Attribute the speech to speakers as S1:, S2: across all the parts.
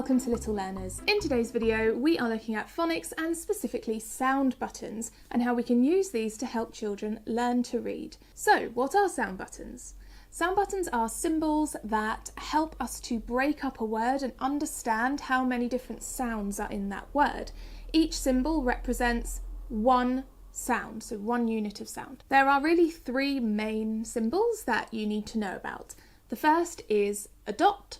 S1: welcome to Little Learners. In today's video we are looking at phonics and specifically sound buttons and how we can use these to help children learn to read. So what are sound buttons? Sound buttons are symbols that help us to break up a word and understand how many different sounds are in that word. Each symbol represents one sound, so one unit of sound. There are really three main symbols that you need to know about. The first is a dot,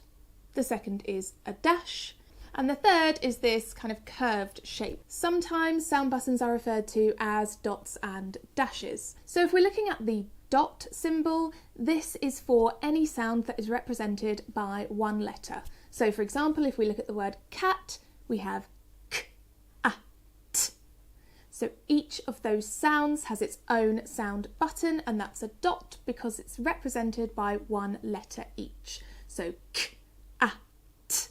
S1: the second is a dash, and the third is this kind of curved shape. Sometimes sound buttons are referred to as dots and dashes. So if we're looking at the dot symbol, this is for any sound that is represented by one letter. So for example, if we look at the word cat, we have k, a, t. So each of those sounds has its own sound button, and that's a dot because it's represented by one letter each. So k, a, t.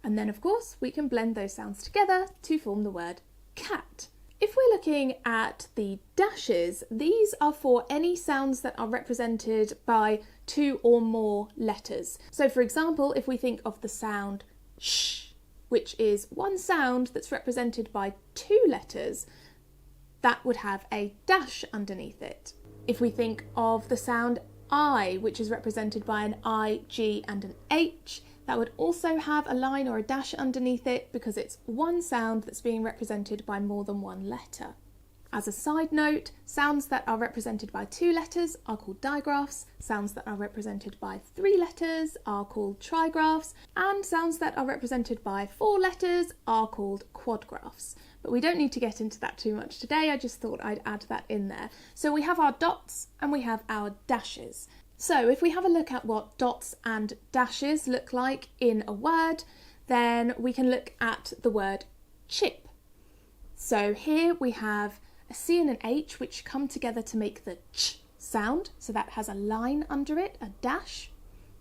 S1: And then of course we can blend those sounds together to form the word cat. If we're looking at the dashes, these are for any sounds that are represented by two or more letters. So for example, if we think of the sound sh, which is one sound that's represented by two letters, that would have a dash underneath it. If we think of the sound I, which is represented by an I, G and an H, that would also have a line or a dash underneath it because it's one sound that's being represented by more than one letter. As a side note, sounds that are represented by two letters are called digraphs, sounds that are represented by three letters are called trigraphs, and sounds that are represented by four letters are called quadgraphs. But we don't need to get into that too much today, I just thought I'd add that in there. So we have our dots and we have our dashes. So if we have a look at what dots and dashes look like in a word, then we can look at the word chip. So here we have a C and an H which come together to make the ch sound, so that has a line under it, a dash.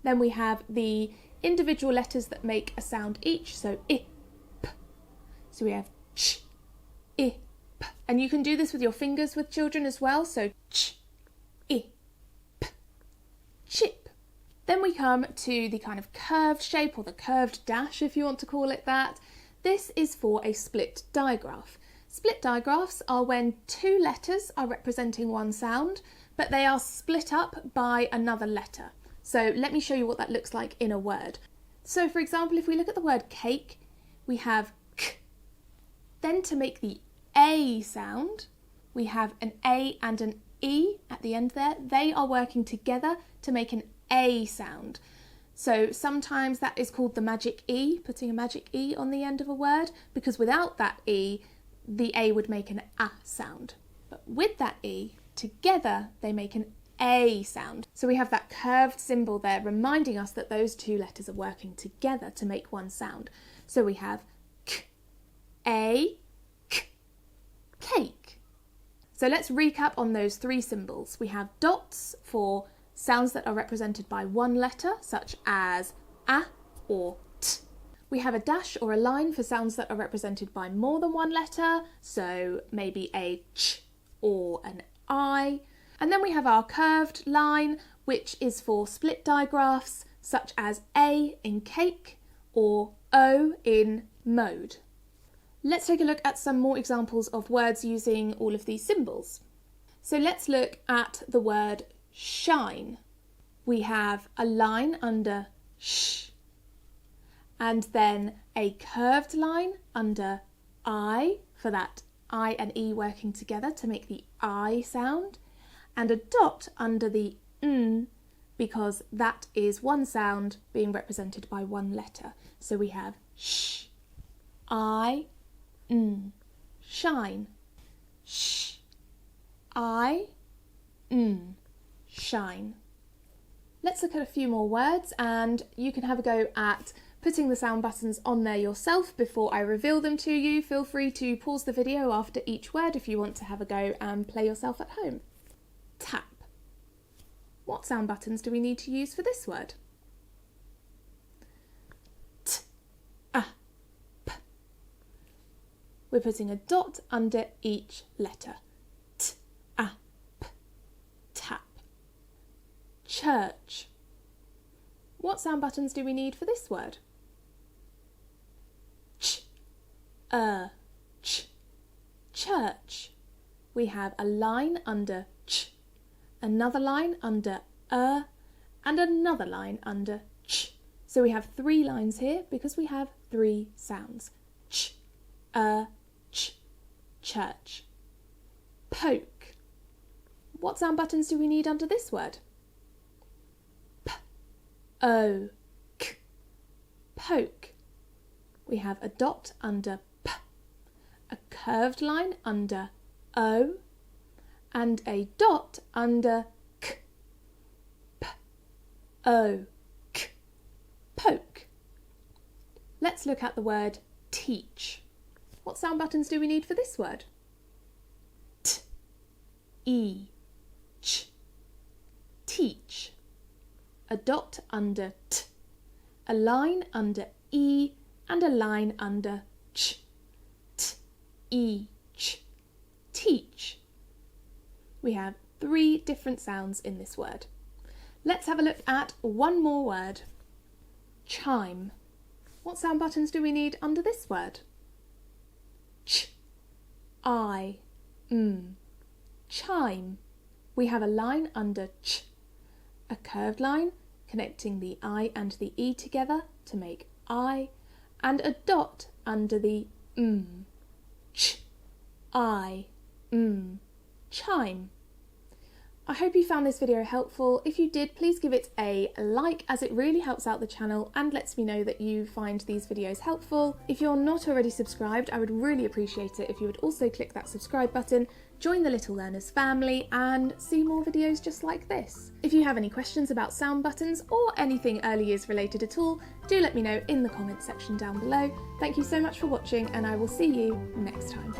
S1: Then we have the individual letters that make a sound each, so I, p. So we have ch, I, p. And you can do this with your fingers with children as well, so ch, I, p, chip. Then we come to the kind of curved shape, or the curved dash if you want to call it that. This is for a split digraph. Split digraphs are when two letters are representing one sound, but they are split up by another letter. So let me show you what that looks like in a word. So for example, if we look at the word cake, we have k. Then to make the A sound, we have an A and an E at the end there. They are working together to make an A sound. So sometimes that is called the magic E, putting a magic E on the end of a word, because without that E, the A would make an A sound. But with that E, together they make an A sound. So we have that curved symbol there reminding us that those two letters are working together to make one sound. So we have k, A, k, cake. So let's recap on those three symbols. We have dots for sounds that are represented by one letter, such as A or T. We have a dash or a line for sounds that are represented by more than one letter, so maybe a ch or an I. And then we have our curved line, which is for split digraphs, such as A in cake or O in mode. Let's take a look at some more examples of words using all of these symbols. So let's look at the word shine. We have a line under sh, and then a curved line under I for that I and E working together to make the I sound, and a dot under the n because that is one sound being represented by one letter. So we have sh, I, n, shine, sh, I, n, shine. Let's look at a few more words and you can have a go at putting the sound buttons on there yourself before I reveal them to you. Feel free to pause the video after each word if you want to have a go and play yourself at home. Tap. What sound buttons do we need to use for this word? T, a, p. We're putting a dot under each letter. T, a, p. Tap. Church. What sound buttons do we need for this word? ch, church. We have a line under ch, another line under and another line under ch. So we have 3 lines here because we have 3 sounds. Ch, ch, church. Poke. What sound buttons do we need under this word? P, O, k. Poke. We have a dot under p, a curved line under o, and a dot under k. P, O, k. Poke. Let's look at the word teach. What sound buttons do we need for this word? T, E, ch. Teach. A dot under t, a line under e, and a line under ch. T, E, ch. Teach. We have 3 different sounds in this word. Let's have a look at one more word. Chime. What sound buttons do we need under this word? Ch, I, chime. We have a line under ch, a curved line connecting the I and the E together to make I, and a dot under the ch, I, chime. I hope you found this video helpful. If you did, please give it a like, as it really helps out the channel and lets me know that you find these videos helpful. If you're not already subscribed, I would really appreciate it if you would also click that subscribe button, join the Little Learners family, and see more videos just like this. If you have any questions about sound buttons or anything early years related at all, do let me know in the comments section down below. Thank you so much for watching, and I will see you next time.